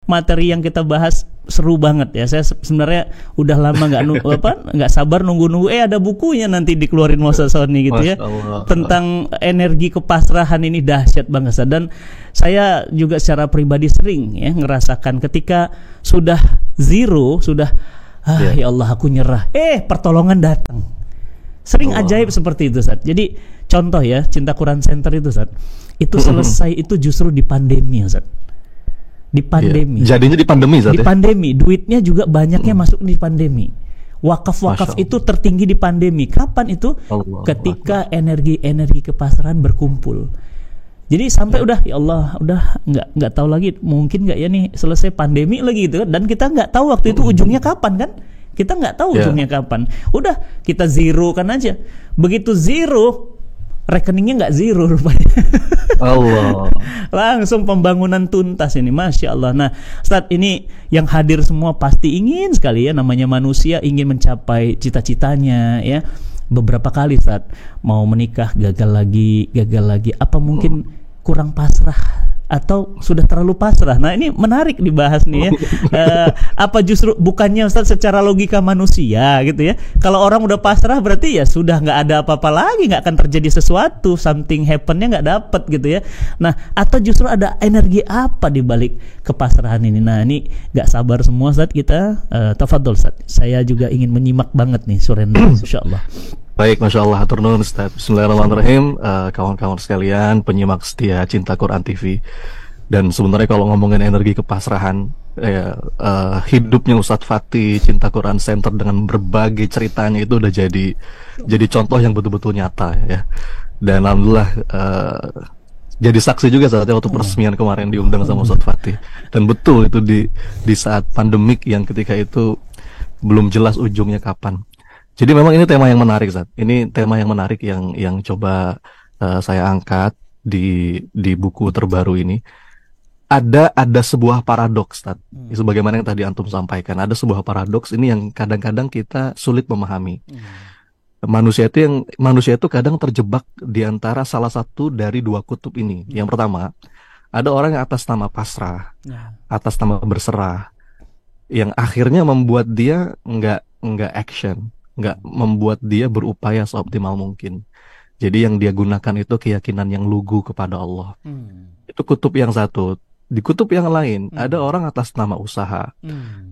materi yang kita bahas seru banget ya. Saya sebenarnya udah lama nggak sabar nunggu ada bukunya nanti dikeluarin Masa Sony gitu ya. Tentang energi kepasrahan ini dahsyat banget. Dan saya juga secara pribadi sering ya ngerasakan ketika sudah zero, sudah ya Allah aku nyerah. Pertolongan datang. Sering ajaib seperti itu, Ustaz. Jadi contoh ya, Cinta Quran Center itu, Ustaz. Itu selesai itu justru di pandemi, Ustaz. Di pandemi. Jadinya di pandemi, Ustaz. Di pandemi, duitnya juga banyaknya masuk di pandemi. Wakaf itu tertinggi di pandemi. Kapan itu? Ketika energi kepasrahan berkumpul. Jadi sampai udah ya Allah, udah nggak tahu lagi mungkin nggak ya nih selesai pandemi lagi gitu kan. Dan kita nggak tahu waktu itu ujungnya kapan kan? Kita nggak tahu ujungnya kapan. Udah kita zero kan aja. Begitu zero, rekeningnya nggak zero rupanya. Allah. Langsung pembangunan tuntas ini, Masya Allah. Nah, saat ini yang hadir semua pasti ingin sekali ya, namanya manusia ingin mencapai cita-citanya ya. Beberapa kali saat mau menikah gagal lagi. Apa mungkin kurang pasrah atau sudah terlalu pasrah? Nah ini menarik dibahas nih ya. Apa justru bukannya Ustaz secara logika manusia gitu ya, kalau orang udah pasrah berarti ya sudah nggak ada apa-apa lagi, nggak akan terjadi sesuatu, something happennya nggak dapet gitu ya. Nah atau justru ada energi apa di balik kepasrahan ini? Nah ini nggak sabar semua Ustaz kita. Tafadhol Ustaz, saya juga ingin menyimak banget nih surrender insyaallah. Baik, Masya Allah, hatur nuhun Ustaz. Bismillahirrahmanirrahim. Kawan-kawan sekalian, penyimak setia Cinta Quran TV. Dan sebenarnya kalau ngomongin energi kepasrahan, hidupnya Ustadz Fatih Cinta Quran Center dengan berbagai ceritanya itu udah jadi contoh yang betul-betul nyata ya. Dan alhamdulillah jadi saksi juga saatnya waktu peresmian kemarin diundang sama Ustadz Fatih. Dan betul itu di saat pandemik yang ketika itu belum jelas ujungnya kapan. Jadi memang ini tema yang menarik, Zat. Ini tema yang menarik yang coba saya angkat di buku terbaru ini. Ada sebuah paradoks, Zat. Sebagaimana yang tadi antum sampaikan, ada sebuah paradoks ini yang kadang-kadang kita sulit memahami. Manusia itu kadang terjebak di antara salah satu dari dua kutub ini. Yang pertama, ada orang yang atas nama pasrah, atas nama berserah, yang akhirnya membuat dia nggak action, nggak membuat dia berupaya seoptimal mungkin. Jadi yang dia gunakan itu keyakinan yang lugu kepada Allah. Itu kutub yang satu. Di kutub yang lain ada orang atas nama usaha,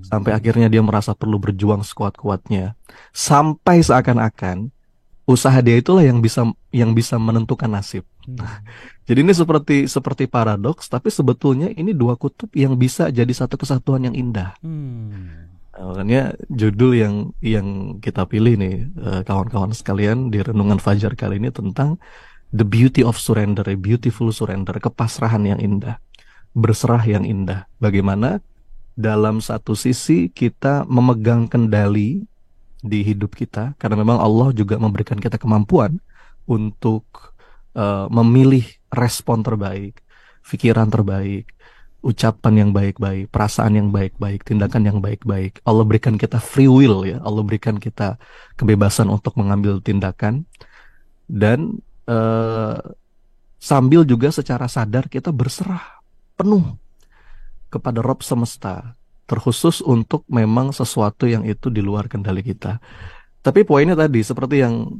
sampai akhirnya dia merasa perlu berjuang sekuat-kuatnya, sampai seakan-akan usaha dia itulah yang bisa menentukan nasib. Jadi ini seperti paradoks, tapi sebetulnya ini dua kutub yang bisa jadi satu kesatuan yang indah. Makanya judul yang kita pilih nih kawan-kawan sekalian di Renungan Fajar kali ini tentang The Beauty of Surrender, a Beautiful Surrender, kepasrahan yang indah, berserah yang indah. Bagaimana dalam satu sisi kita memegang kendali di hidup kita, karena memang Allah juga memberikan kita kemampuan untuk memilih respon terbaik, pikiran terbaik, ucapan yang baik-baik, perasaan yang baik-baik, tindakan yang baik-baik. Allah berikan kita free will ya, Allah berikan kita kebebasan untuk mengambil tindakan, dan sambil juga secara sadar kita berserah penuh kepada Rabb semesta, terkhusus untuk memang sesuatu yang itu di luar kendali kita. Tapi poinnya tadi seperti yang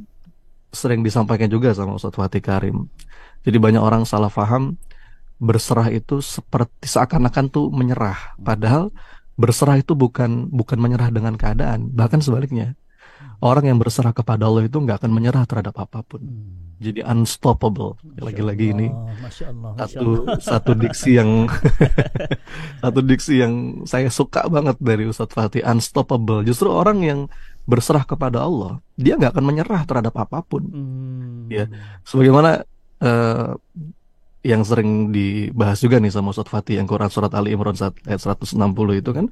sering disampaikan juga sama Ustadz Fatih Karim. Jadi banyak orang salah paham, berserah itu seperti seakan-akan tuh menyerah, padahal berserah itu bukan menyerah dengan keadaan, bahkan sebaliknya. Orang yang berserah kepada Allah itu nggak akan menyerah terhadap apapun. Jadi unstoppable. Lagi-lagi ini satu diksi yang satu diksi yang saya suka banget dari Ustadz Fatih, unstoppable. Justru orang yang berserah kepada Allah, dia nggak akan menyerah terhadap apapun. Ya, sebagaimana yang sering dibahas juga nih sama Ustadz Fatih yang Quran surat Ali Imran ayat 160 itu kan,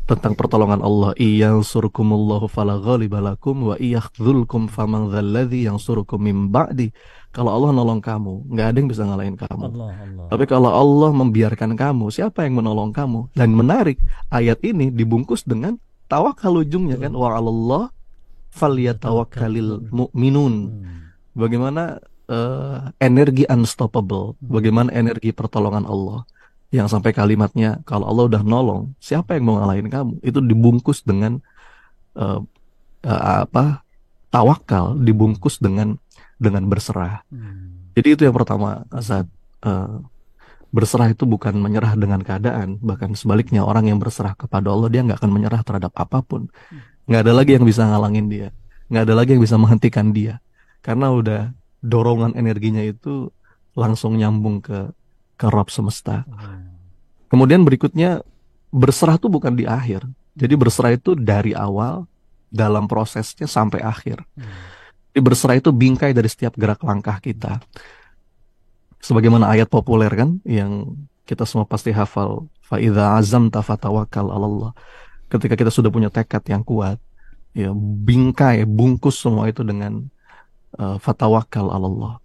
tentang pertolongan Allah. Iyansurkumullahu fala ghaliba lakum wa iyakhdzulkum faman dzalladzi yansurukum min ba'di. Kalau Allah nolong kamu, nggak ada yang bisa ngalahin kamu. Allah. Tapi kalau Allah membiarkan kamu, siapa yang menolong kamu? Dan menarik, ayat ini dibungkus dengan tawakal ujungnya kan, wa 'alallah falyatawakkalul mu'minun. Bagaimana energi unstoppable, bagaimana energi pertolongan Allah. yang sampai kalimatnya kalau Allah udah nolong, siapa yang mau ngalahin kamu? Itu dibungkus dengan eh, apa? Tawakal, dibungkus dengan berserah. Jadi itu yang pertama, Azad. Eh, Berserah itu bukan menyerah dengan keadaan, bahkan sebaliknya orang yang berserah kepada Allah dia nggak akan menyerah terhadap apapun. Nggak ada lagi yang bisa ngalangin dia, nggak ada lagi yang bisa menghentikan dia, karena udah dorongan energinya itu langsung nyambung ke Rabb semesta. Kemudian berikutnya berserah itu bukan di akhir, jadi berserah itu dari awal dalam prosesnya sampai akhir. Jadi berserah itu bingkai dari setiap gerak langkah kita. Sebagaimana ayat populer kan yang kita semua pasti hafal, fa idza azamta fatawakkal 'alallah. Ketika kita sudah punya tekad yang kuat, ya bingkai, bungkus semua itu dengan fatawakkal 'alallah.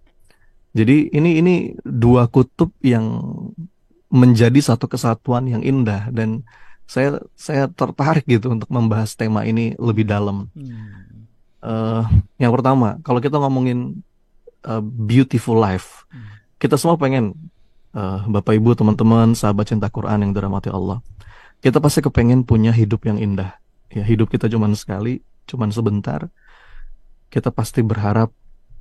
Jadi ini dua kutub yang menjadi satu kesatuan yang indah, dan saya tertarik gitu untuk membahas tema ini lebih dalam. Eh, yang pertama, kalau kita ngomongin beautiful life, kita semua pengen, Bapak Ibu, teman-teman, sahabat cinta Quran yang dirahmati Allah, kita pasti kepengen punya hidup yang indah. Ya, hidup kita cuman sekali, cuman sebentar. Kita pasti berharap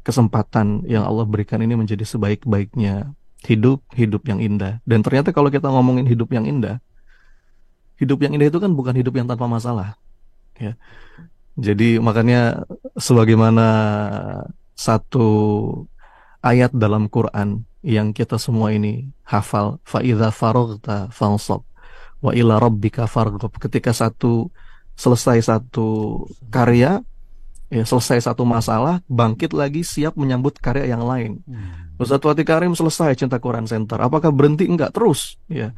kesempatan yang Allah berikan ini menjadi sebaik-baiknya hidup yang indah. Dan ternyata kalau kita ngomongin hidup yang indah itu kan bukan hidup yang tanpa masalah. Ya. Jadi makanya sebagaimana satu ayat dalam Quran yang kita semua ini hafal, fa idza faraghta fansab wa ila rabbika farghab. Ketika selesai satu karya, ya selesai satu masalah, bangkit lagi siap menyambut karya yang lain. Ustadz Wati Karim selesai Cinta Quran Center, apakah berhenti? Enggak, terus ya.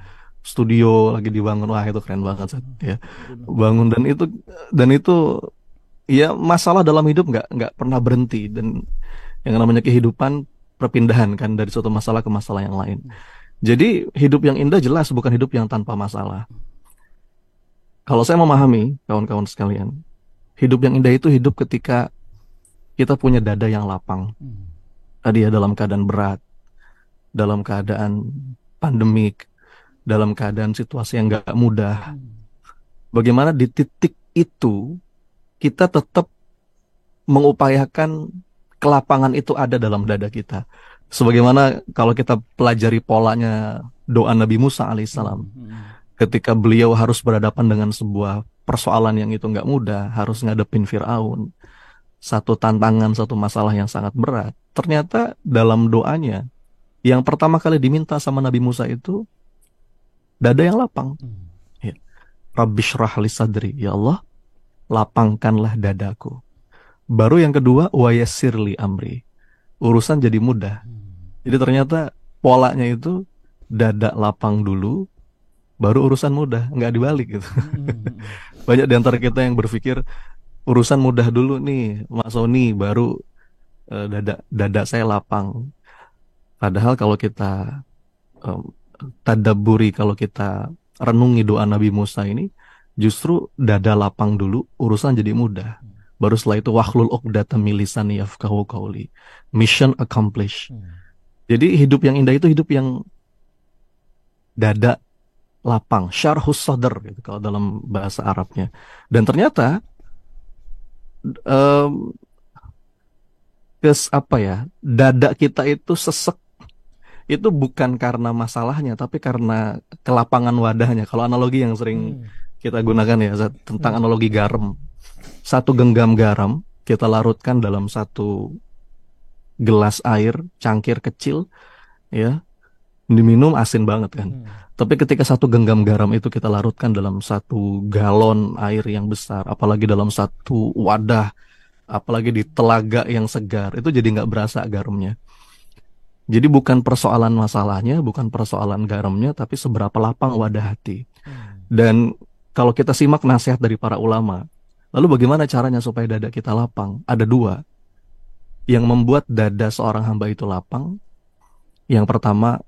Studio lagi dibangun, wah itu keren banget ya. Bangun, dan itu ya, masalah dalam hidup nggak pernah berhenti, dan yang namanya kehidupan perpindahan kan dari suatu masalah ke masalah yang lain. Jadi hidup yang indah jelas bukan hidup yang tanpa masalah. Kalau saya memahami kawan-kawan sekalian, hidup yang indah itu hidup ketika kita punya dada yang lapang. Tadi ya, dalam keadaan berat, dalam keadaan pandemik, dalam keadaan situasi yang nggak mudah. Bagaimana di titik itu kita tetap mengupayakan kelapangan itu ada dalam dada kita. Sebagaimana kalau kita pelajari polanya doa Nabi Musa alaihissalam, ketika beliau harus berhadapan dengan sebuah persoalan yang itu nggak mudah, harus ngadepin Fir'aun, satu tantangan, satu masalah yang sangat berat. Ternyata dalam doanya, yang pertama kali diminta sama Nabi Musa itu dada yang lapang. Ya. Rabbi shrah li sadri, ya Allah, lapangkanlah dadaku. Baru yang kedua, wa yassir li amri, urusan jadi mudah. Jadi ternyata polanya itu dada lapang dulu, baru urusan mudah, nggak dibalik gitu. Banyak di antara kita yang berpikir urusan mudah dulu nih, Mas Sony, baru dada saya lapang. Padahal kalau kita tadabburi, kalau kita renungi doa Nabi Musa ini, justru dada lapang dulu, urusan jadi mudah. Baru setelah itu wahlul 'uqdatam min lisani yafqahu qawli. Mission accomplished. Jadi hidup yang indah itu hidup yang dada lapang, syarhus sadr gitu kalau dalam bahasa Arabnya. Dan ternyata dada kita itu sesek itu bukan karena masalahnya, tapi karena kelapangan wadahnya. Kalau analogi yang sering kita gunakan ya, tentang analogi garam. Satu genggam garam kita larutkan dalam satu gelas air, cangkir kecil, ya, diminum asin banget kan. Tapi ketika satu genggam garam itu kita larutkan dalam satu galon air yang besar, apalagi dalam satu wadah, apalagi di telaga yang segar, itu jadi nggak berasa garamnya. Jadi bukan persoalan masalahnya, bukan persoalan garamnya, tapi seberapa lapang wadah hati. Dan kalau kita simak nasihat dari para ulama, lalu bagaimana caranya supaya dada kita lapang? Ada dua yang membuat dada seorang hamba itu lapang. Yang pertama,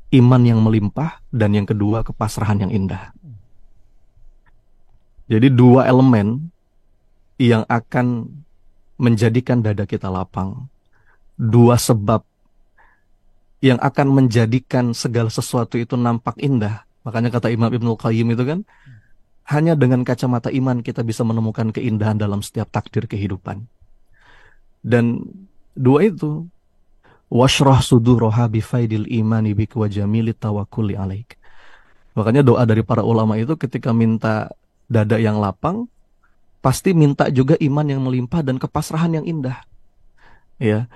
iman yang melimpah, dan yang kedua, kepasrahan yang indah. Jadi dua elemen yang akan menjadikan dada kita lapang. Dua sebab yang akan menjadikan segala sesuatu itu nampak indah. Makanya kata Imam Ibnul Qayyim itu kan, hanya dengan kacamata iman kita bisa menemukan keindahan dalam setiap takdir kehidupan. Dan dua itu, washrah suduraha bifaidil imani bik wa jamili tawakkuli alaik. Makanya doa dari para ulama itu ketika minta dada yang lapang, pasti minta juga iman yang melimpah dan kepasrahan yang indah. Ya,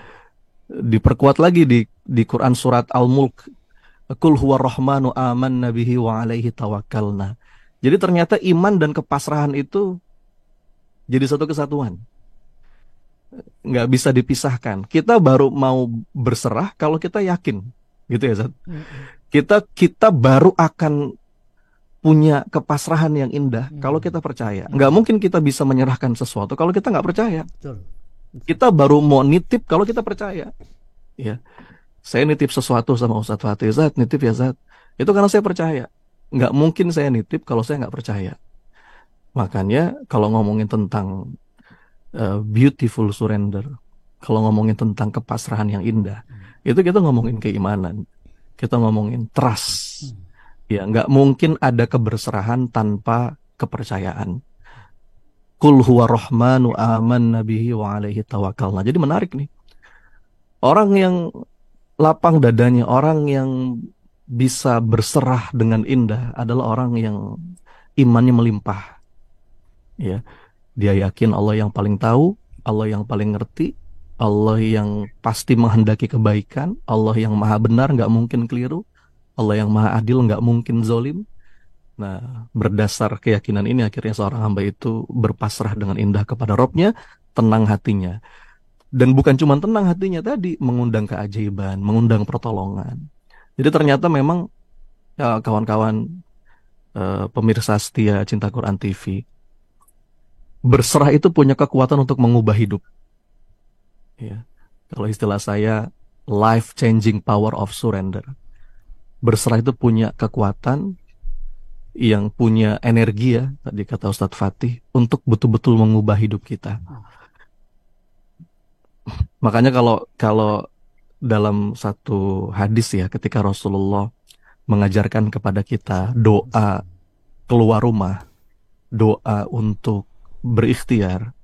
diperkuat lagi di Quran surat Al-Mulk, Qul huwa rahmanu amanna bihi wa alaihi tawakkalna. Jadi ternyata iman dan kepasrahan itu jadi satu kesatuan. Nggak bisa dipisahkan. Kita baru mau berserah kalau kita yakin. Gitu ya, Zat. Kita baru akan punya kepasrahan yang indah kalau kita percaya. Nggak mungkin kita bisa menyerahkan sesuatu kalau kita nggak percaya. Kita baru mau nitip kalau kita percaya. Ya. Saya nitip sesuatu sama Ustadz Fatih, Zat, nitip ya Zat. Itu karena saya percaya. Nggak mungkin saya nitip kalau saya nggak percaya. Makanya kalau ngomongin tentang beautiful surrender, kalau ngomongin tentang kepasrahan yang indah, itu kita ngomongin keimanan, kita ngomongin trust. Ya, nggak mungkin ada keberserahan tanpa kepercayaan. Qul huwa rahmanu amanna bihi wa alaihi tawakkalna. Jadi menarik nih. Orang yang lapang dadanya, orang yang bisa berserah dengan indah adalah orang yang imannya melimpah. Ya, dia yakin Allah yang paling tahu, Allah yang paling ngerti, Allah yang pasti menghendaki kebaikan, Allah yang maha benar, nggak mungkin keliru, Allah yang maha adil, nggak mungkin zolim. Nah, berdasar keyakinan ini akhirnya seorang hamba itu berpasrah dengan indah kepada Robnya, tenang hatinya. Dan bukan cuma tenang hatinya tadi, mengundang keajaiban, mengundang pertolongan. Jadi ternyata memang ya, kawan-kawan pemirsa setia Cinta Quran TV, berserah itu punya kekuatan untuk mengubah hidup. Ya. Kalau istilah saya, life changing power of surrender. Berserah itu punya kekuatan, yang punya energi ya, tadi kata Ustadz Fatih, untuk betul-betul mengubah hidup kita. Makanya kalau dalam satu hadis ya, ketika Rasulullah mengajarkan kepada kita doa keluar rumah, doa untuk berikhtiar,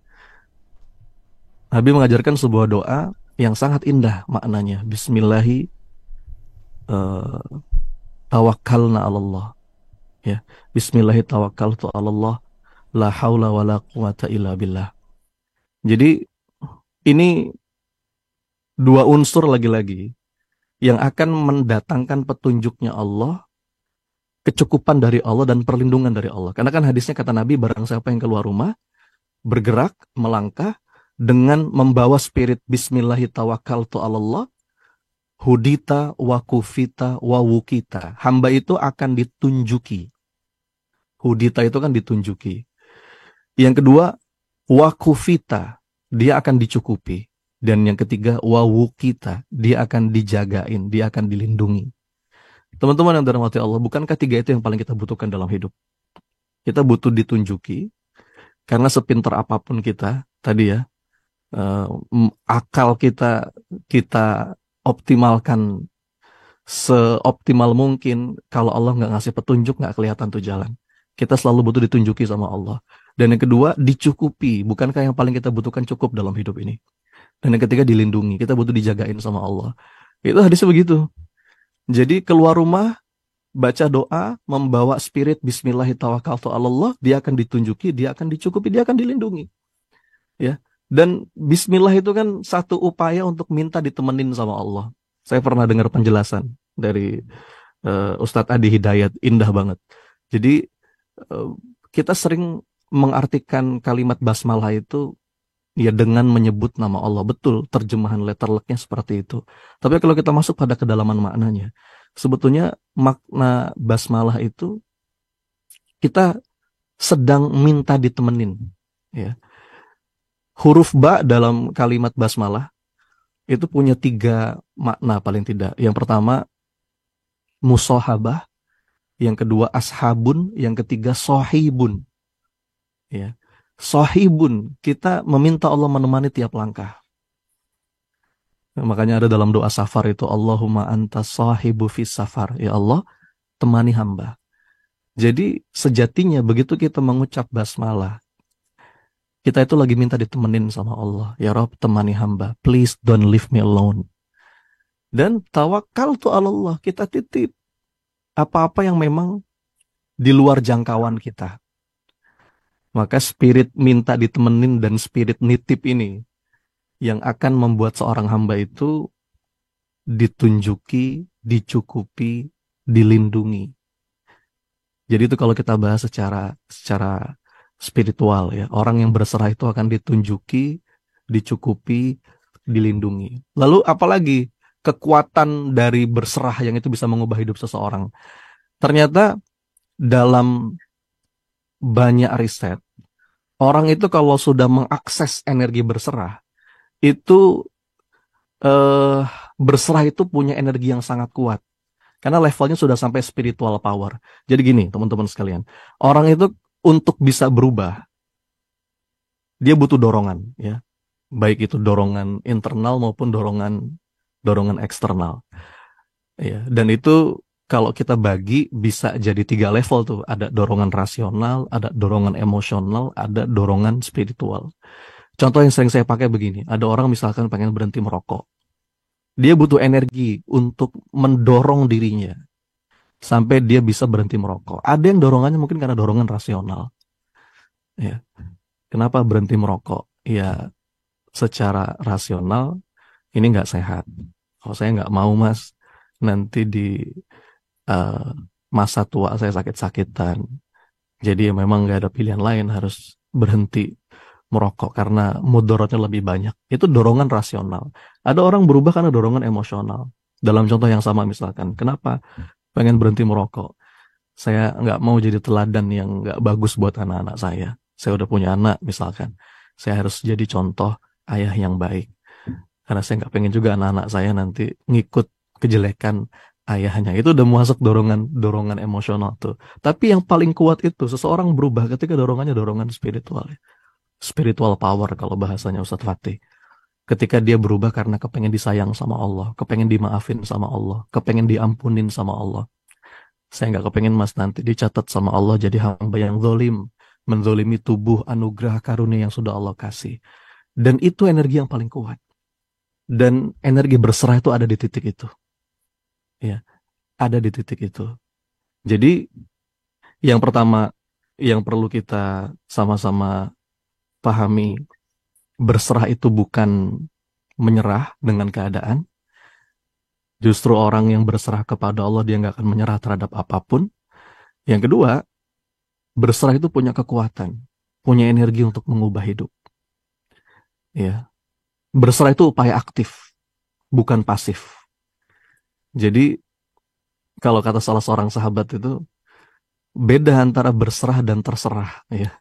Nabi mengajarkan sebuah doa yang sangat indah maknanya. Bismillahi tawakkalna 'alallah. Ya, Bismillahi tawakkaltu 'alallah, la haula wala quwata illa billah. Jadi ini dua unsur lagi-lagi yang akan mendatangkan petunjuknya Allah, kecukupan dari Allah dan perlindungan dari Allah. Karena kan hadisnya kata Nabi, barang siapa yang keluar rumah, bergerak, melangkah dengan membawa spirit Bismillahi tawakkaltu 'alallah, hudita wa kufita wa wukita. Hamba itu akan ditunjuki. Hudita itu kan ditunjuki. Yang kedua, wa kufita, dia akan dicukupi. Dan yang ketiga, wa wukita, dia akan dijagain, dia akan dilindungi. Teman-teman yang dirahmati Allah, bukankah tiga itu yang paling kita butuhkan dalam hidup? Kita butuh ditunjuki, karena sepintar apapun kita, tadi ya, akal kita optimalkan seoptimal mungkin. Kalau Allah nggak ngasih petunjuk, nggak kelihatan tuh jalan. Kita selalu butuh ditunjuki sama Allah. Dan yang kedua, dicukupi. Bukankah yang paling kita butuhkan cukup dalam hidup ini? Dan yang ketiga, dilindungi. Kita butuh dijagain sama Allah. Itu hadisnya begitu. Jadi keluar rumah, baca doa, membawa spirit Bismillahirrahmanirrahim, Allah, dia akan ditunjuki, dia akan dicukupi, dia akan dilindungi. Ya. Dan Bismillah itu kan satu upaya untuk minta ditemenin sama Allah. Saya pernah dengar penjelasan dari Ustadz Adi Hidayat, indah banget. Jadi kita sering mengartikan kalimat basmalah itu ya dengan menyebut nama Allah. Betul, terjemahan letterleknya seperti itu. Tapi kalau kita masuk pada kedalaman maknanya, sebetulnya makna basmalah itu kita sedang minta ditemenin. Ya. Huruf ba dalam kalimat basmalah itu punya 3 makna paling tidak. Yang pertama, musohabah. Yang kedua, ashabun. Yang ketiga, sohibun. Ya. Sohibun, kita meminta Allah menemani tiap langkah. Makanya ada dalam doa safar itu, Allahumma anta sahibu fis safar. Ya Allah, temani hamba. Jadi sejatinya begitu kita mengucap basmalah, kita itu lagi minta ditemenin sama Allah. Ya Rob, temani hamba. Please don't leave me alone. Dan tawakal tu Allah, kita titip apa-apa yang memang di luar jangkauan kita. Maka spirit minta ditemenin dan spirit nitip ini yang akan membuat seorang hamba itu ditunjuki, dicukupi, dilindungi. Jadi itu kalau kita bahas secara spiritual ya, orang yang berserah itu akan ditunjuki, dicukupi, dilindungi. Lalu apalagi kekuatan dari berserah yang itu bisa mengubah hidup seseorang. Ternyata dalam banyak riset, orang itu kalau sudah mengakses energi berserah, itu berserah itu punya energi yang sangat kuat. Karena levelnya sudah sampai spiritual power. Jadi gini, teman-teman sekalian. Orang itu untuk bisa berubah, dia butuh dorongan, ya. Baik itu dorongan internal maupun dorongan eksternal. Ya, dan itu kalau kita bagi bisa jadi 3 level tuh. Ada dorongan rasional, ada dorongan emosional, ada dorongan spiritual. Contoh yang sering saya pakai begini. Ada orang misalkan pengen berhenti merokok. Dia butuh energi untuk mendorong dirinya sampai dia bisa berhenti merokok. Ada yang dorongannya mungkin karena dorongan rasional. Ya. Kenapa berhenti merokok? Ya, secara rasional ini nggak sehat. Oh, saya nggak mau mas, nanti di masa tua saya sakit-sakitan. Jadi ya memang nggak ada pilihan lain, harus berhenti merokok karena mudaratnya lebih banyak. Itu dorongan rasional. Ada orang berubah karena dorongan emosional. Dalam contoh yang sama misalkan, kenapa pengen berhenti merokok? Saya nggak mau jadi teladan yang nggak bagus buat anak-anak saya. Saya udah punya anak misalkan. Saya harus jadi contoh ayah yang baik. Karena saya nggak pengen juga anak-anak saya nanti ngikut kejelekan ayahnya. Itu udah masuk dorongan emosional tuh. Tapi yang paling kuat itu seseorang berubah ketika dorongannya dorongan spiritual. Spiritual power kalau bahasanya Ustadz Fatih. Ketika dia berubah karena kepengen disayang sama Allah, kepengen dimaafin sama Allah, kepengen diampunin sama Allah. Saya nggak kepengen mas nanti dicatat sama Allah jadi hamba yang zalim, menzolimi tubuh anugerah karunia yang sudah Allah kasih. Dan itu energi yang paling kuat. Dan energi berserah itu ada di titik itu. Ya, ada di titik itu. Jadi yang pertama yang perlu kita sama-sama pahami, berserah itu bukan menyerah dengan keadaan. Justru orang yang berserah kepada Allah, dia nggak akan menyerah terhadap apapun. Yang kedua, berserah itu punya kekuatan, punya energi untuk mengubah hidup. Ya, berserah itu upaya aktif, bukan pasif. Jadi, kalau kata salah seorang sahabat itu, beda antara berserah dan terserah. Ya.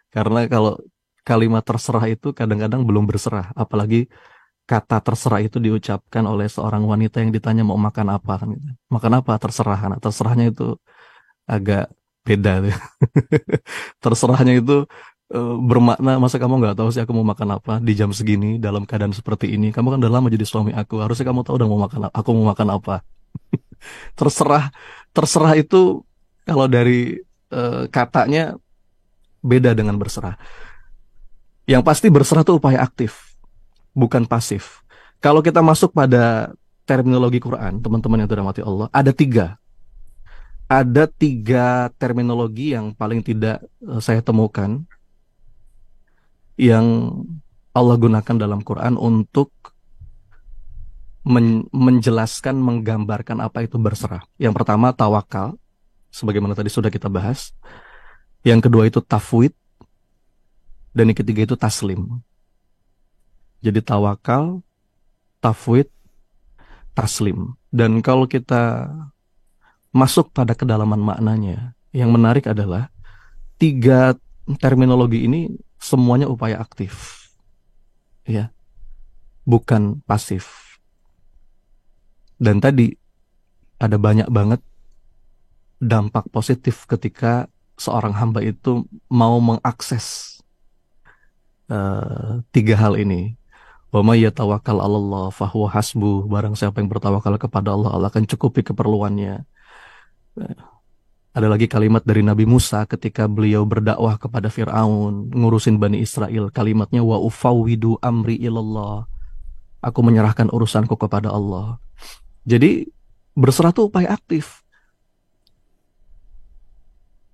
Karena kalau kalimat terserah itu kadang-kadang belum berserah, apalagi kata terserah itu diucapkan oleh seorang wanita yang ditanya mau makan apa kan gitu. Makan apa? Terserah. Nah, terserahnya itu agak beda tuh. Terserahnya itu bermakna masa kamu nggak tahu sih aku mau makan apa di jam segini dalam keadaan seperti ini. Kamu kan udah lama jadi suami aku. Harusnya kamu tahu udah mau makan aku mau makan apa. Terserah itu kalau dari katanya beda dengan berserah. Yang pasti berserah itu upaya aktif, bukan pasif. Kalau kita masuk pada terminologi Quran, teman-teman yang dirahmati Allah, ada 3. Ada 3 terminologi yang paling tidak saya temukan yang Allah gunakan dalam Quran untuk menjelaskan, menggambarkan apa itu berserah. Yang pertama tawakal, sebagaimana tadi sudah kita bahas. Yang kedua itu tafwid, dan yang ketiga itu taslim. Jadi tawakal, tafwid, taslim. Dan kalau kita masuk pada kedalaman maknanya, yang menarik adalah 3 terminologi ini semuanya upaya aktif, ya, bukan pasif. Dan tadi ada banyak banget dampak positif ketika seorang hamba itu mau mengakses 3 hal ini. Wa may yatawakkal 'alallah fahuwa hasbuh. Barang siapa yang bertawakal kepada Allah, Allah akan cukupi keperluannya. Ada lagi kalimat dari Nabi Musa ketika beliau berdakwah kepada Fir'aun, ngurusin Bani Israel. Kalimatnya wa ufawwidu amri ilallah. Aku menyerahkan urusanku kepada Allah. Jadi berserah itu upaya aktif.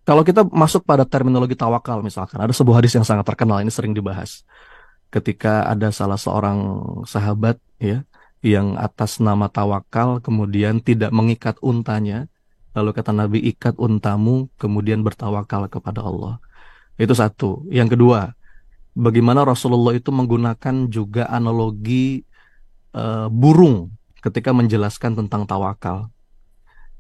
Kalau kita masuk pada terminologi tawakal misalkan, ada sebuah hadis yang sangat terkenal, ini sering dibahas. Ketika ada salah seorang sahabat ya yang atas nama tawakal kemudian tidak mengikat untanya, lalu kata Nabi, ikat untamu kemudian bertawakal kepada Allah. Itu satu. Yang kedua, bagaimana Rasulullah itu menggunakan juga analogi burung ketika menjelaskan tentang tawakal.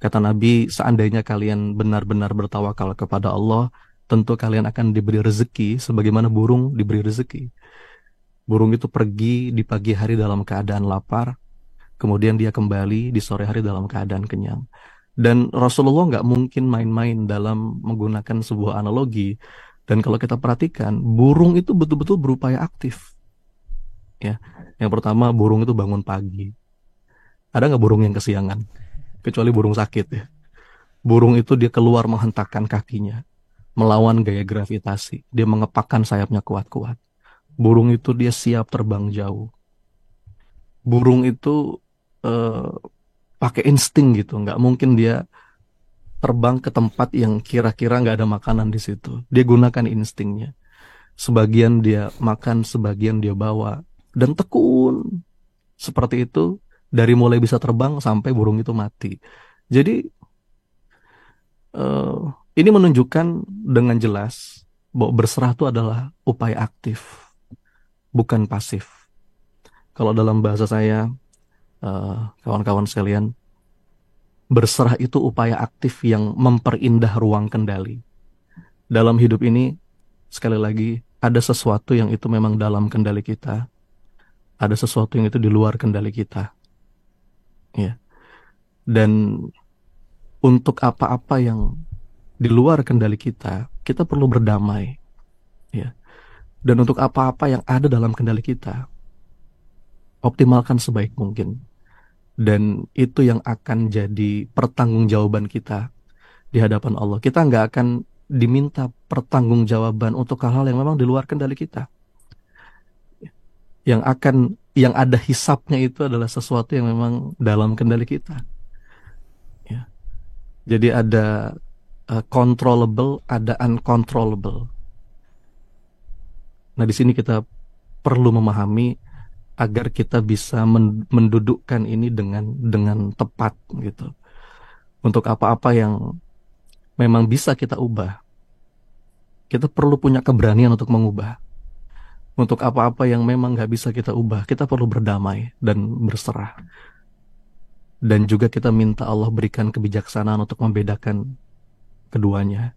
Kata Nabi, seandainya kalian benar-benar bertawakal kepada Allah, tentu kalian akan diberi rezeki sebagaimana burung diberi rezeki. Burung itu pergi di pagi hari dalam keadaan lapar, kemudian dia kembali di sore hari dalam keadaan kenyang. Dan Rasulullah nggak mungkin main-main dalam menggunakan sebuah analogi. Dan kalau kita perhatikan, burung itu betul-betul berupaya aktif. Ya, yang pertama burung itu bangun pagi. Ada nggak burung yang kesiangan? Kecuali burung sakit ya. Burung itu dia keluar menghentakkan kakinya, melawan gaya gravitasi. Dia mengepakkan sayapnya kuat-kuat. Burung itu dia siap terbang jauh. Burung itu pakai insting gitu, nggak mungkin dia terbang ke tempat yang kira-kira nggak ada makanan di situ. Dia gunakan instingnya. Sebagian dia makan, sebagian dia bawa, dan tekun seperti itu dari mulai bisa terbang sampai burung itu mati. Jadi ini menunjukkan dengan jelas bahwa berserah itu adalah upaya aktif, bukan pasif. Kalau dalam bahasa saya, kawan-kawan sekalian, berserah itu upaya aktif yang memperindah ruang kendali. Dalam hidup ini, sekali lagi, ada sesuatu yang itu memang dalam kendali kita, ada sesuatu yang itu di luar kendali kita. Ya. Dan untuk apa-apa yang di luar kendali kita, kita perlu berdamai. Ya. Dan untuk apa-apa yang ada dalam kendali kita, optimalkan sebaik mungkin. Dan itu yang akan jadi pertanggungjawaban kita di hadapan Allah. Kita nggak akan diminta pertanggungjawaban untuk hal-hal yang memang di luar kendali kita. Yang ada hisapnya itu adalah sesuatu yang memang dalam kendali kita. Ya. Jadi ada controllable, ada uncontrollable. Nah, di sini kita perlu memahami agar kita bisa mendudukkan ini dengan tepat gitu. Untuk apa-apa yang memang bisa kita ubah, kita perlu punya keberanian untuk mengubah. Untuk apa-apa yang memang nggak bisa kita ubah, kita perlu berdamai dan berserah. Dan juga kita minta Allah berikan kebijaksanaan untuk membedakan keduanya.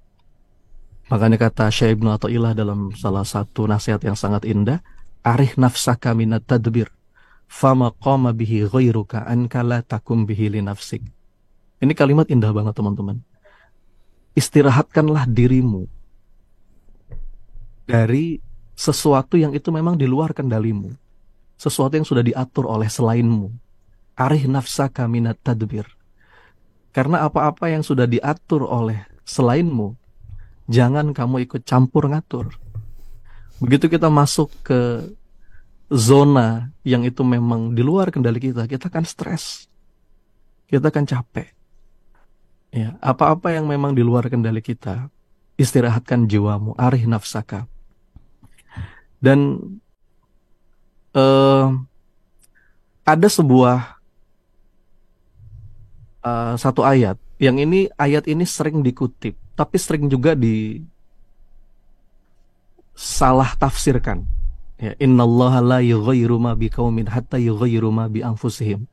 Makanya kata Syekh Ibnu Athaillah dalam salah satu nasihat yang sangat indah, arih nafsaka minat tadbir, fama qama bihi ghairuka anka la takum bihi li nafsik. Ini kalimat indah banget teman-teman. Istirahatkanlah dirimu dari sesuatu yang itu memang di luar kendalimu, sesuatu yang sudah diatur oleh selainmu. Arih nafsaka minat tadbir. Karena apa-apa yang sudah diatur oleh selainmu, jangan kamu ikut campur ngatur. Begitu kita masuk ke zona yang itu memang di luar kendali kita, kita akan stres, kita akan capek. Ya, apa-apa yang memang di luar kendali kita, istirahatkan jiwamu, arih nafsaka. Dan ada sebuah satu ayat yang ayat ini sering dikutip, tapi sering juga disalah tafsirkan. Ya, innallaha la yughayyiru ma biqaumin hatta yughayyiru ma bi anfusihim.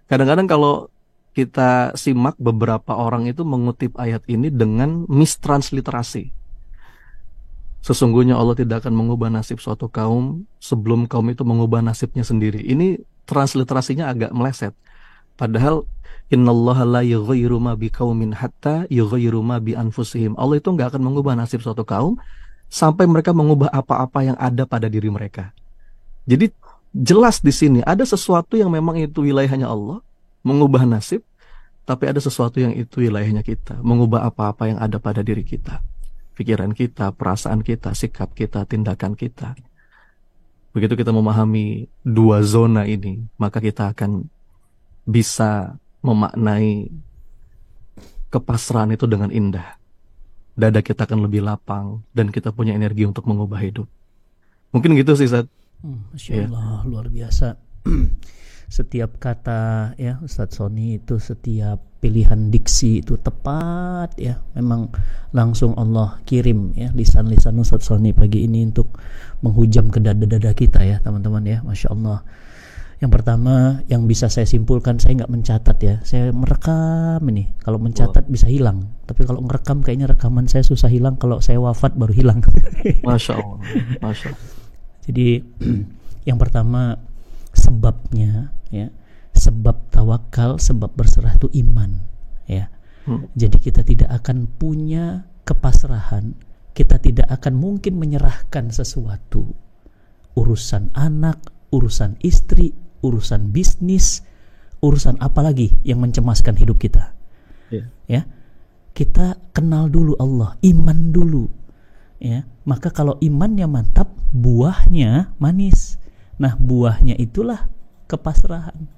Kadang-kadang kalau kita simak, beberapa orang itu mengutip ayat ini dengan mistransliterasi. Sesungguhnya Allah tidak akan mengubah nasib suatu kaum sebelum kaum itu mengubah nasibnya sendiri. Ini transliterasinya agak meleset. Padahal innallaha la yughayyiru ma biqaumin hatta yughayyiru ma bi anfusihim. Allah itu nggak akan mengubah nasib suatu kaum sampai mereka mengubah apa-apa yang ada pada diri mereka. Jadi jelas di sini ada sesuatu yang memang itu wilayahnya Allah, mengubah nasib, tapi ada sesuatu yang itu wilayahnya kita, mengubah apa-apa yang ada pada diri kita, pikiran kita, perasaan kita, sikap kita, tindakan kita. Begitu kita memahami dua zona ini, maka kita akan bisa memaknai kepasrahan itu dengan indah. Dada kita akan lebih lapang dan kita punya energi untuk mengubah hidup. Mungkin gitu sih, Ustaz. Masya Allah, luar biasa. Setiap kata ya Ustadz Sony itu, setiap pilihan diksi itu tepat ya. Memang langsung Allah kirim ya lisan-lisan Ustadz Sony pagi ini untuk menghujam ke dada-dada kita ya teman-teman ya. Masya Allah. Yang pertama yang bisa saya simpulkan, saya nggak mencatat ya, saya merekam ini. Kalau mencatat bisa hilang, tapi kalau merekam kayaknya rekaman saya susah hilang. Kalau saya wafat baru hilang. Masya Allah, Masya Allah. Jadi yang pertama sebabnya ya, sebab tawakal, sebab berserah itu iman ya. Jadi kita tidak akan punya kepasrahan, kita tidak akan mungkin menyerahkan sesuatu, urusan anak, urusan istri, urusan bisnis, urusan apa lagi yang mencemaskan hidup kita. Ya, kita kenal dulu Allah, iman dulu ya. Maka kalau imannya mantap, buahnya manis. Nah, buahnya itulah kepasrahan.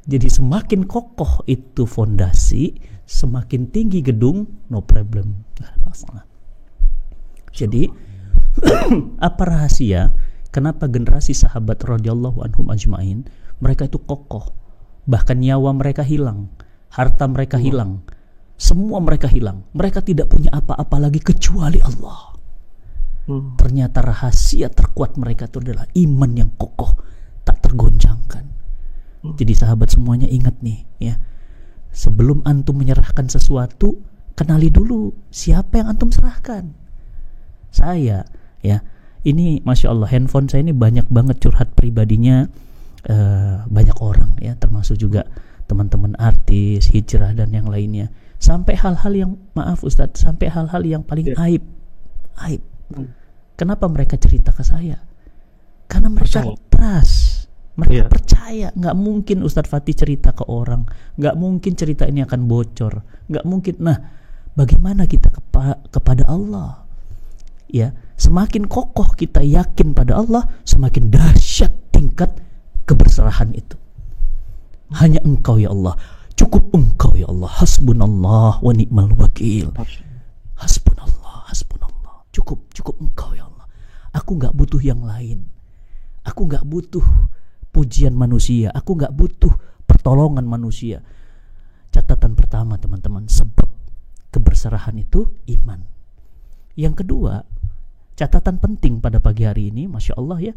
Jadi semakin kokoh itu fondasi, semakin tinggi gedung, no problem, nggak ada masalah. Jadi apa rahasia kenapa generasi sahabat radhiyallahu anhum ajmain mereka itu kokoh, bahkan nyawa mereka hilang, harta mereka hilang, semua mereka hilang, mereka tidak punya apa-apa lagi kecuali Allah. Ternyata rahasia terkuat mereka itu adalah iman yang kokoh, tak tergoncangkan. Jadi sahabat semuanya ingat nih ya, sebelum antum menyerahkan sesuatu, kenali dulu siapa yang antum serahkan. Saya ya, ini Masya Allah, handphone saya ini banyak banget curhat pribadinya banyak orang ya, termasuk juga teman-teman artis, hijrah dan yang lainnya. Sampai hal-hal yang, maaf Ustadz, sampai hal-hal yang paling aib. Kenapa mereka cerita ke saya? Karena mereka trust, mereka percaya. Nggak mungkin Ustadz Fatih cerita ke orang, nggak mungkin cerita ini akan bocor, nggak mungkin. Nah, bagaimana kita kepada Allah? Ya, semakin kokoh kita yakin pada Allah, semakin dahsyat tingkat keberserahan itu. Hanya Engkau ya Allah, cukup Engkau ya Allah, hasbunallah wa ni'mal wakil. Hasbunallah, hasbunallah, cukup Engkau ya Allah. Aku gak butuh yang lain, aku gak butuh pujian manusia, aku gak butuh pertolongan manusia. Catatan pertama teman-teman, sebab keberserahan itu iman. Yang kedua, catatan penting pada pagi hari ini, Masya Allah ya,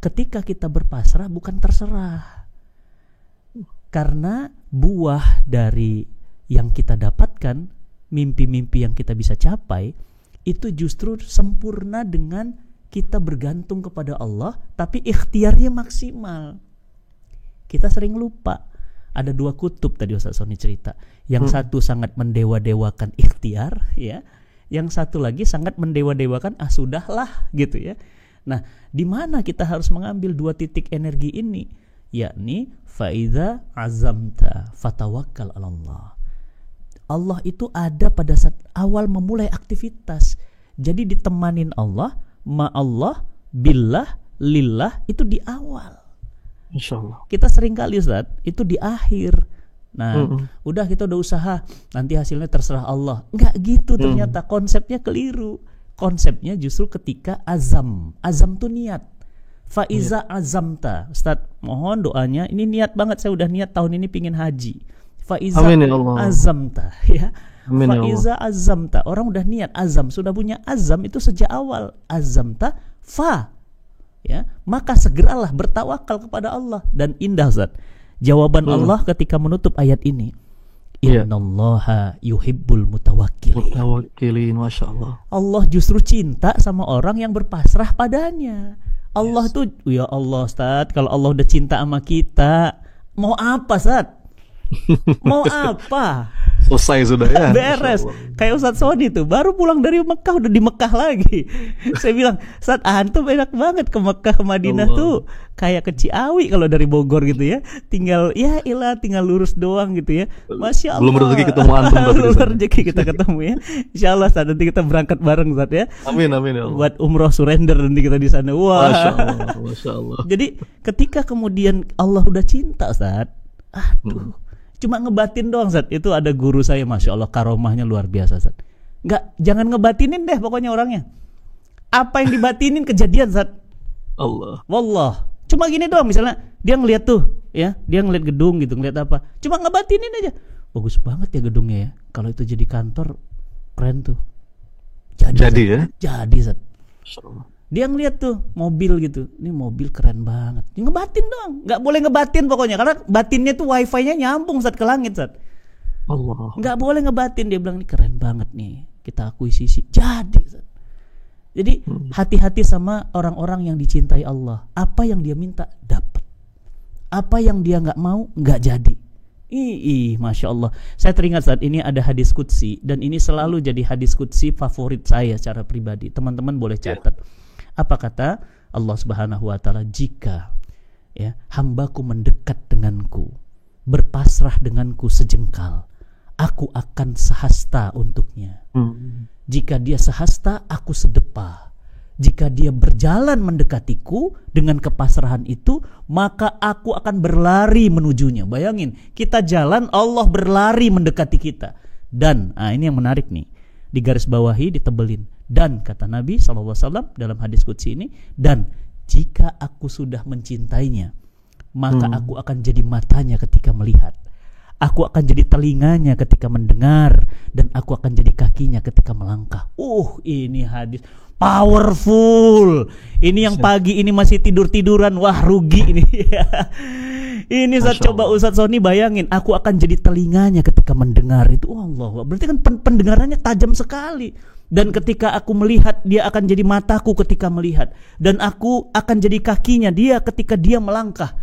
ketika kita berpasrah bukan terserah. Karena buah dari yang kita dapatkan, mimpi-mimpi yang kita bisa capai, itu justru sempurna dengan kita bergantung kepada Allah, tapi ikhtiarnya maksimal. Kita sering lupa. Ada dua kutub tadi Ustaz Sony cerita. Yang satu sangat mendewa-dewakan ikhtiar ya, yang satu lagi sangat mendewa-dewakan sudahlah gitu ya. Nah, di mana kita harus mengambil dua titik energi ini? Yakni faidza azamta fatawakkal 'ala Allah. Allah itu ada pada saat awal memulai aktivitas. Jadi ditemanin Allah, ma'allah, billah, lillah itu di awal. Insyaallah. Kita sering kali Ustaz, itu di akhir. Nah, udah kita udah usaha, nanti hasilnya terserah Allah. Enggak gitu ternyata, konsepnya keliru. Konsepnya justru ketika azam. Azam tuh niat. Faiza azamta. Ustaz, mohon doanya. Ini niat banget, saya udah niat tahun ini pingin haji. Faiza azamta ya. Faiza azamta. Orang udah niat azam, sudah punya azam itu sejak awal. Azamta fa. Ya, maka segeralah bertawakal kepada Allah. Dan indah Ustaz, jawaban Allah ketika menutup ayat ini. Innallaha yuhibbul mutawakkilin. Masya Allah. Allah justru cinta sama orang yang berpasrah padanya. Allah tuh, ya Allah Ustaz, kalau Allah udah cinta sama kita, mau apa Ustaz? Mau apa? Selesai sudah ya. Beres. Masya Allah. Kayak Ustadz Sony tuh baru pulang dari Mekah udah di Mekah lagi. Saya bilang, Ustadz antum enak banget ke Mekah ke Madinah Allah. tuh kayak ke Ciawi kalau dari Bogor gitu ya. Tinggal tinggal lurus doang gitu ya. Masya Allah. Belum rezeki ketemu antum tapi di Belum sana. rezeki kita ketemu ya. Insyaallah Ustadz nanti kita berangkat bareng Ustadz ya. Amin amin ya Allah. Buat umroh surrender nanti kita di sana. Wah. Masya Allah, Masya Allah. Jadi ketika kemudian Allah udah cinta Ustadz, aduh, cuma ngebatin doang Ustadz. Itu ada guru saya, Masya Allah, karomahnya luar biasa Ustadz. Jangan ngebatinin deh pokoknya orangnya. Apa yang dibatinin kejadian Ustadz. Allah. Wallah. Cuma gini doang, misalnya dia ngeliat tuh ya, dia ngeliat gedung gitu, ngeliat apa, cuma ngebatinin aja. Bagus banget ya gedungnya ya. Kalau itu jadi kantor, keren tuh. Jadi ya. Jadi Ustadz. Masya Allah. Dia ngeliat tuh mobil gitu, ini mobil keren banget. Dia ngebatin doang, nggak boleh ngebatin pokoknya, karena batinnya tuh wifi-nya nyambung saat ke langit saat. Allah. Nggak boleh ngebatin, dia bilang ini keren banget nih, kita akuisisi. Jadi, Zat. Jadi hati-hati sama orang-orang yang dicintai Allah. Apa yang dia minta dapat, apa yang dia nggak mau nggak jadi. Masya Allah. Saya teringat saat ini ada hadis qudsi, dan ini selalu jadi hadis qudsi favorit saya secara pribadi. Teman-teman boleh catat. Apa kata Allah Subhanahu wa taala, jika ya hambaku mendekat denganku, berpasrah denganku sejengkal, aku akan sehasta untuknya. Jika dia sehasta, aku sedepa. Jika dia berjalan mendekatiku dengan kepasrahan itu, maka aku akan berlari menujunya. Bayangin, kita jalan, Allah berlari mendekati kita. Dan ini yang menarik nih, digaris bawahi, ditebelin. Dan kata Nabi SAW dalam hadis qudsi ini, dan jika aku sudah mencintainya, maka aku akan jadi matanya ketika melihat, aku akan jadi telinganya ketika mendengar, dan aku akan jadi kakinya ketika melangkah. Ini hadis powerful. Ini yang pagi ini masih tidur-tiduran, wah rugi ini. Ini saya coba Ustadz Sony bayangin, aku akan jadi telinganya ketika mendengar itu. Allah, berarti kan pendengarannya tajam sekali. Dan ketika aku melihat, dia akan jadi mataku ketika melihat, dan aku akan jadi kakinya dia ketika dia melangkah.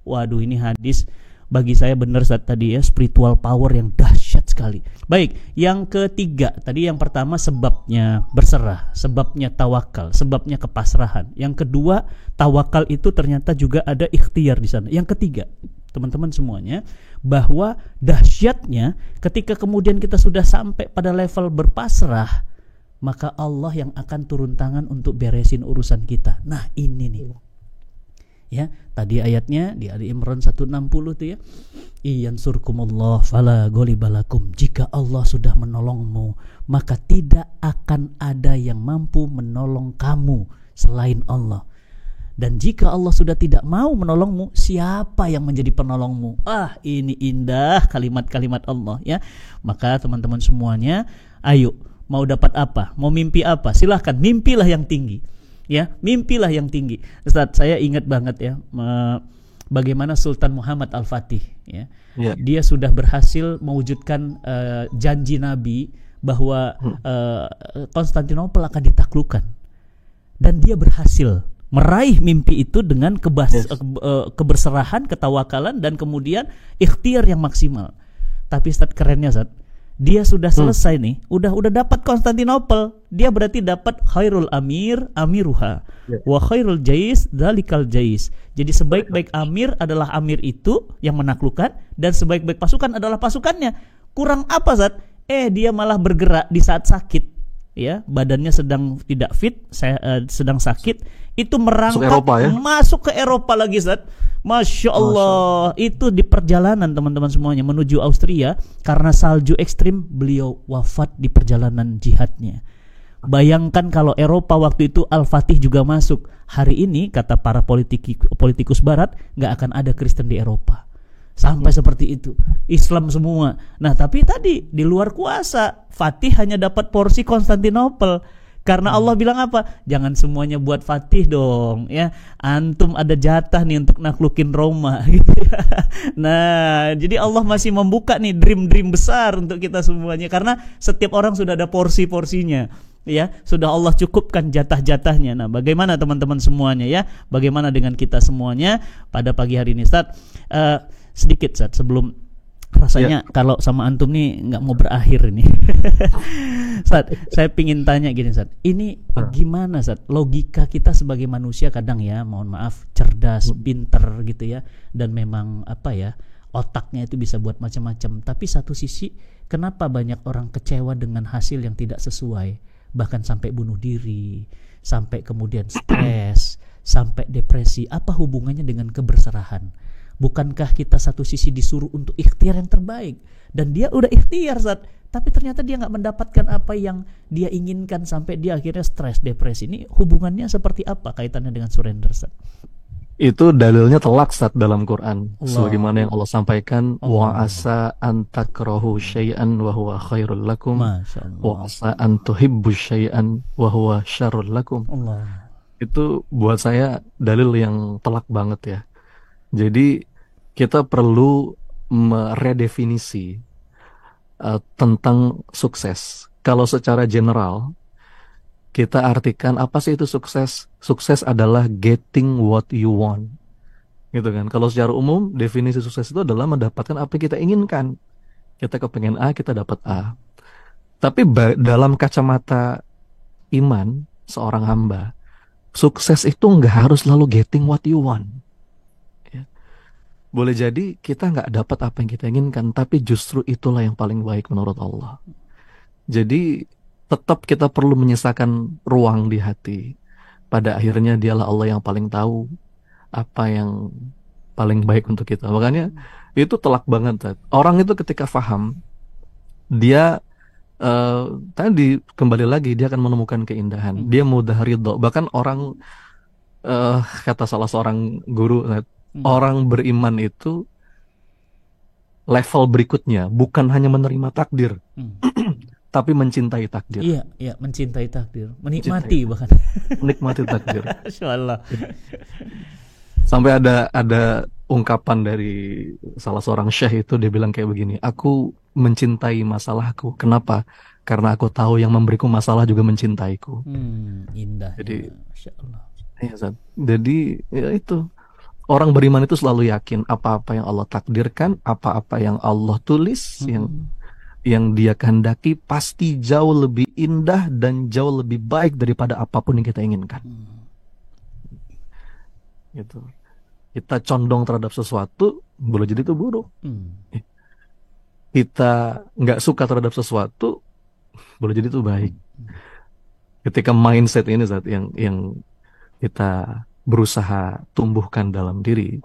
Waduh, ini hadis bagi saya benar saat tadi ya, spiritual power yang dahsyat sekali. Baik, yang ketiga tadi, yang pertama sebabnya berserah, sebabnya tawakal, sebabnya kepasrahan. Yang kedua, tawakal itu ternyata juga ada ikhtiar di sana. Yang ketiga, teman-teman semuanya, bahwa dahsyatnya ketika kemudian kita sudah sampai pada level berpasrah, maka Allah yang akan turun tangan untuk beresin urusan kita. Nah, ini nih. Ya, tadi ayatnya di Ali Imran 160 tuh ya. Iyansurkumullah fala ghalibalakum. Jika Allah sudah menolongmu, maka tidak akan ada yang mampu menolong kamu selain Allah. Dan jika Allah sudah tidak mau menolongmu, siapa yang menjadi penolongmu? Ini indah kalimat-kalimat Allah ya. Maka teman-teman semuanya, ayo, mau dapat apa? Mau mimpi apa? Silahkan, mimpilah yang tinggi. Ya, mimpilah yang tinggi. Ustaz, saya ingat banget ya, bagaimana Sultan Muhammad Al-Fatih ya. Dia sudah berhasil mewujudkan janji Nabi bahwa Konstantinopel akan ditaklukkan. Dan dia berhasil meraih mimpi itu dengan keberserahan, ketawakalan, dan kemudian ikhtiar yang maksimal. Tapi Ustaz, kerennya Ustaz, dia sudah selesai nih, udah dapat Konstantinopel. Dia berarti dapat khairul amir amiruha wa khairul jais dzalikal jais. Jadi sebaik-baik amir adalah amir itu yang menaklukkan, dan sebaik-baik pasukan adalah pasukannya. Kurang apa Zat? Dia malah bergerak di saat sakit. Ya, badannya sedang tidak fit, sedang sakit, itu merangkak masuk ke Eropa lagi Zat. Masya Allah, itu di perjalanan teman-teman semuanya menuju Austria, karena salju ekstrim beliau wafat di perjalanan jihadnya. Bayangkan kalau Eropa waktu itu Al-Fatih juga masuk. Hari ini kata para politikus barat, gak akan ada Kristen di Eropa. Sampai seperti itu, Islam semua. Nah tapi tadi di luar kuasa, Fatih hanya dapat porsi Konstantinopel. Karena Allah bilang apa? Jangan semuanya buat Fatih dong ya. Antum ada jatah nih untuk naklukin Roma gitu ya. Nah, jadi Allah masih membuka nih dream besar untuk kita semuanya, karena setiap orang sudah ada porsi-porsinya. Ya, sudah Allah cukupkan jatah-jatahnya. Nah, bagaimana teman-teman semuanya ya? Bagaimana dengan kita semuanya pada pagi hari ini, Ustaz? Sedikit Ustaz, sebelum rasanya kalau sama antum nih nggak mau berakhir ini. Ustaz, saya pingin tanya gini Ustaz, ini gimana Ustaz, logika kita sebagai manusia kadang ya, mohon maaf, cerdas, pinter gitu ya, dan memang apa ya, otaknya itu bisa buat macam-macam. Tapi satu sisi, kenapa banyak orang kecewa dengan hasil yang tidak sesuai, bahkan sampai bunuh diri, sampai kemudian stres, sampai depresi? Apa hubungannya dengan keberserahan? Bukankah kita satu sisi disuruh untuk ikhtiar yang terbaik, dan dia udah ikhtiar Zat, tapi ternyata dia nggak mendapatkan apa yang dia inginkan sampai dia akhirnya stres, depresi. Ini hubungannya seperti apa kaitannya dengan surrender Zat? Itu dalilnya telak Zat dalam Quran. Allah. Sebagaimana yang Allah sampaikan, Allah. wa asa an takrahu syai'an wa huwa khairul lakum, Masya Allah. wa asa an tuhibbu syai'an wa huwa syarrul lakum. Allah. Itu buat saya dalil yang telak banget ya. Jadi kita perlu meredefinisi tentang sukses. Kalau secara general kita artikan apa sih itu sukses? Sukses adalah getting what you want, gitu kan. Kalau secara umum definisi sukses itu adalah mendapatkan apa yang kita inginkan. Kita kepengen A, kita dapat A. Tapi dalam kacamata iman seorang hamba, sukses itu nggak harus selalu getting what you want. Boleh jadi kita nggak dapat apa yang kita inginkan, tapi justru itulah yang paling baik menurut Allah. Jadi tetap kita perlu menyisakan ruang di hati. Pada akhirnya dialah Allah yang paling tahu apa yang paling baik untuk kita. Makanya itu telak banget. Orang itu ketika paham, dia tadi kembali lagi dia akan menemukan keindahan. Dia mudah ridho. Bahkan orang kata salah seorang guru, orang beriman itu level berikutnya bukan hanya menerima takdir, tapi mencintai takdir. Iya, iya, mencintai takdir, menikmati bahkan. Menikmati takdir. Masya Allah. Sampai ada ungkapan dari salah seorang syekh itu, dia bilang kayak begini, aku mencintai masalahku. Kenapa? Karena aku tahu yang memberiku masalah juga mencintaiku. Indah. Jadi, Masya Allah. Ya, jadi ya itu. Orang beriman itu selalu yakin apa-apa yang Allah takdirkan, apa-apa yang Allah tulis, yang dia kehendaki pasti jauh lebih indah dan jauh lebih baik daripada apapun yang kita inginkan. Gitu. Kita condong terhadap sesuatu, boleh jadi itu buruk. Kita nggak suka terhadap sesuatu, boleh jadi itu baik. Ketika mindset ini saat yang kita berusaha tumbuhkan dalam diri,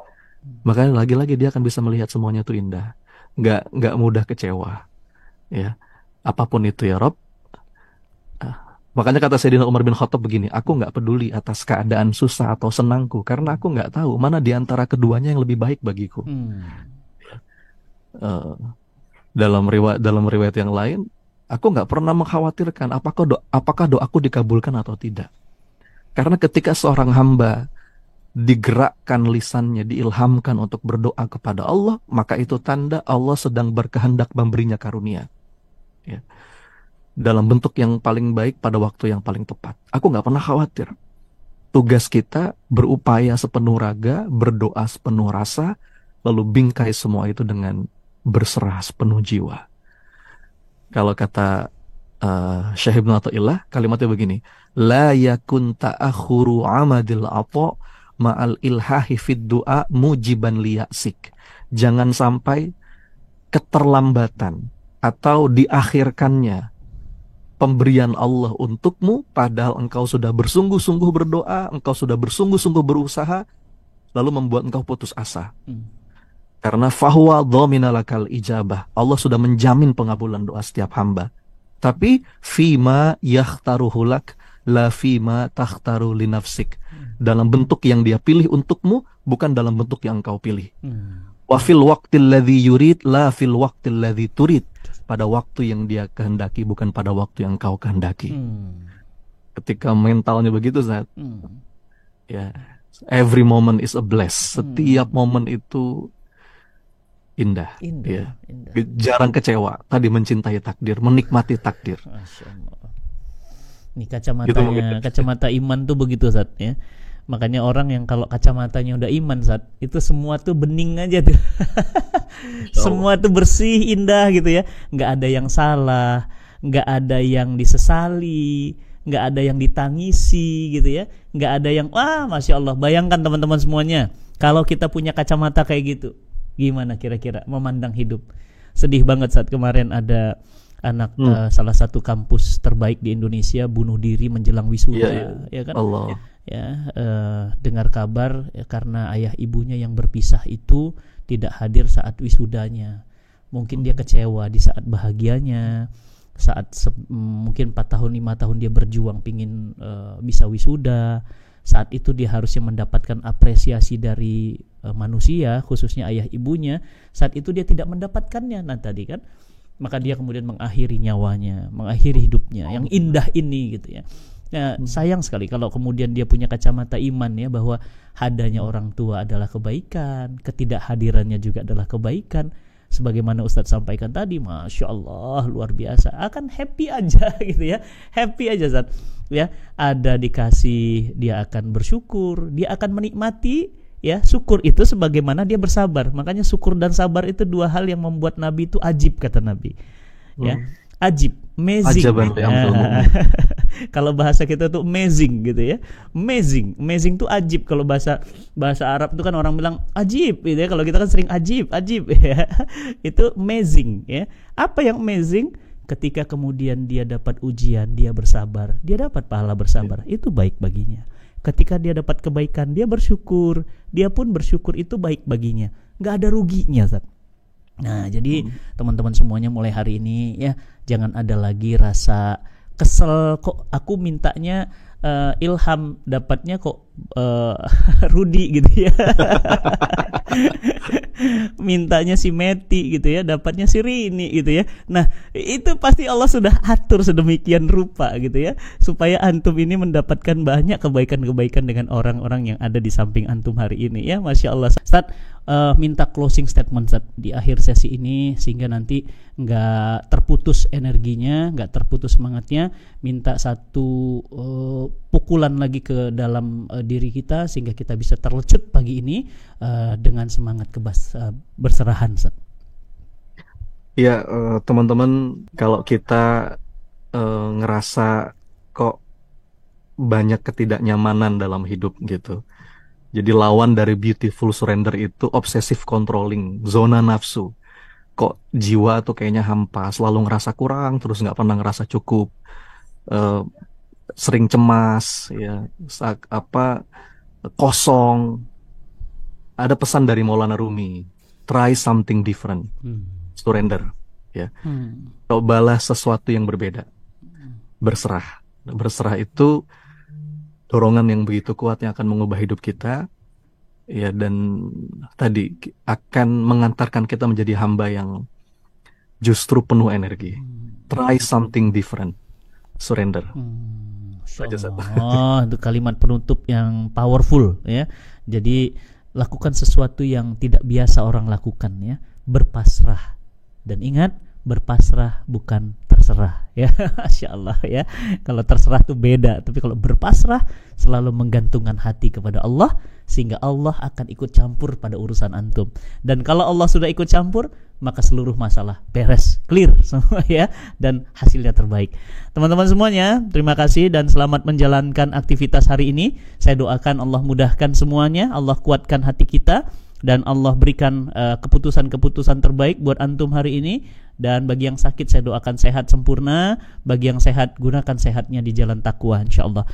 makanya lagi-lagi dia akan bisa melihat semuanya itu indah, nggak mudah kecewa, ya apapun itu ya Rob. Makanya kata Sayyidina Umar bin Khattab begini, aku nggak peduli atas keadaan susah atau senangku, karena aku nggak tahu mana di antara keduanya yang lebih baik bagiku. Dalam riwayat yang lain, aku nggak pernah mengkhawatirkan apakah doaku dikabulkan atau tidak. Karena ketika seorang hamba digerakkan lisannya, diilhamkan untuk berdoa kepada Allah, maka itu tanda Allah sedang berkehendak memberinya karunia. Ya. Dalam bentuk yang paling baik pada waktu yang paling tepat. Aku nggak pernah khawatir. Tugas kita berupaya sepenuh raga, berdoa sepenuh rasa, lalu bingkai semua itu dengan berserah sepenuh jiwa. Kalau kata Syekh Ibnu Athaillah, kalimatnya begini, la yakun ta'akhuru amadil ata ma'al ilhahi fid du'a mujiban liya'sik. Jangan sampai keterlambatan atau diakhirkannya pemberian Allah untukmu padahal engkau sudah bersungguh-sungguh berdoa, engkau sudah bersungguh-sungguh berusaha, lalu membuat engkau putus asa. Karena fahuwa dhamina lakal ijabah. Allah sudah menjamin pengabulan doa setiap hamba. Tapi fima yakhtaruhu lak la fima takhtaru li nafsik. Dalam bentuk yang dia pilih untukmu, bukan dalam bentuk yang engkau pilih. Wa fil waqtil ladzi yurid la fil waqtil ladzi turid. Pada waktu yang dia kehendaki, bukan pada waktu yang engkau kehendaki. Ketika mentalnya begitu, Zat, ya, every moment is a bless. Setiap momen itu indah. Ya. Indah. Jarang kecewa. Tadi mencintai takdir, menikmati takdir. Masya Allah. Ini kacamata iman tuh begitu Zat, ya. Makanya orang yang kalau kacamatanya udah iman saat itu semua tuh bening aja tuh. Semua tuh bersih, indah gitu ya. Nggak ada yang salah, nggak ada yang disesali, nggak ada yang ditangisi gitu ya. Nggak ada yang wah Masya Allah. Bayangkan teman-teman semuanya, kalau kita punya kacamata kayak gitu, gimana kira-kira memandang hidup. Sedih banget saat kemarin ada anak salah satu kampus terbaik di Indonesia bunuh diri menjelang wisuda, ya kan? Allah. Ya, dengar kabar ya, karena ayah ibunya yang berpisah itu tidak hadir saat wisudanya. Mungkin dia kecewa di saat bahagianya, saat mungkin 4 tahun 5 tahun dia berjuang pingin bisa wisuda. Saat itu dia harusnya mendapatkan apresiasi dari manusia, khususnya ayah ibunya. Saat itu dia tidak mendapatkannya. Nah tadi kan, maka dia kemudian mengakhiri nyawanya, mengakhiri hidupnya yang indah ini gitu ya. Nah, sayang sekali kalau kemudian dia punya kacamata iman ya, bahwa hadanya orang tua adalah kebaikan, ketidakhadirannya juga adalah kebaikan. Sebagaimana Ustadz sampaikan tadi, Masya Allah luar biasa, akan happy aja gitu ya, happy aja Ustadz ya. Ada dikasih, dia akan bersyukur, dia akan menikmati ya. Syukur itu sebagaimana dia bersabar. Makanya syukur dan sabar itu dua hal yang membuat Nabi itu ajib, kata Nabi ya. Ajib, amazing. Kalau bahasa kita tuh amazing gitu ya. Amazing tuh ajib. Kalau bahasa Arab tuh kan orang bilang ajib gitu ya. Kalau kita kan sering ajib ya. Itu amazing ya. Apa yang amazing? Ketika kemudian dia dapat ujian, dia bersabar, dia dapat pahala bersabar. Itu baik baginya. Ketika dia dapat kebaikan, dia bersyukur, dia pun bersyukur, itu baik baginya. Gak ada ruginya, Zat. Nah, jadi teman-teman semuanya mulai hari ini ya, jangan ada lagi rasa kesel, kok aku mintanya Ilham, dapatnya kok Rudi gitu ya. Mintanya si Meti gitu ya, dapatnya si Rini gitu ya. Nah, itu pasti Allah sudah atur sedemikian rupa gitu ya, supaya antum ini mendapatkan banyak kebaikan-kebaikan dengan orang-orang yang ada di samping antum hari ini ya. Masya Allah. Ustaz, minta closing statement Ustaz di akhir sesi ini, sehingga nanti nggak terputus energinya, nggak terputus semangatnya. Minta satu pukulan lagi ke dalam diri kita, sehingga kita bisa terlecut pagi ini dengan semangat berserahan Ustaz. Ya, teman-teman, kalau kita ngerasa kok banyak ketidaknyamanan dalam hidup gitu, jadi lawan dari beautiful surrender itu obsessive controlling, zona nafsu. Kok jiwa tuh kayaknya hampa, selalu ngerasa kurang, terus nggak pernah ngerasa cukup, sering cemas, ya, kosong. Ada pesan dari Maulana Rumi, try something different, surrender, ya. Cobalah sesuatu yang berbeda, berserah. Berserah itu dorongan yang begitu kuat yang akan mengubah hidup kita, ya, dan tadi akan mengantarkan kita menjadi hamba yang justru penuh energi. Try something different, surrender. Oh, itu kalimat penutup yang powerful ya. Jadi lakukan sesuatu yang tidak biasa orang lakukan ya, berpasrah. Dan ingat, berpasrah bukan terserah ya. Masya Allah ya. Kalau terserah tuh beda, tapi kalau berpasrah selalu menggantungkan hati kepada Allah, sehingga Allah akan ikut campur pada urusan antum. Dan kalau Allah sudah ikut campur, maka seluruh masalah beres, clear semua ya, dan hasilnya terbaik. Teman-teman semuanya, terima kasih dan selamat menjalankan aktivitas hari ini. Saya doakan Allah mudahkan semuanya, Allah kuatkan hati kita, dan Allah berikan keputusan-keputusan terbaik buat antum hari ini. Dan bagi yang sakit saya doakan sehat sempurna, bagi yang sehat gunakan sehatnya di jalan takwa insyaallah.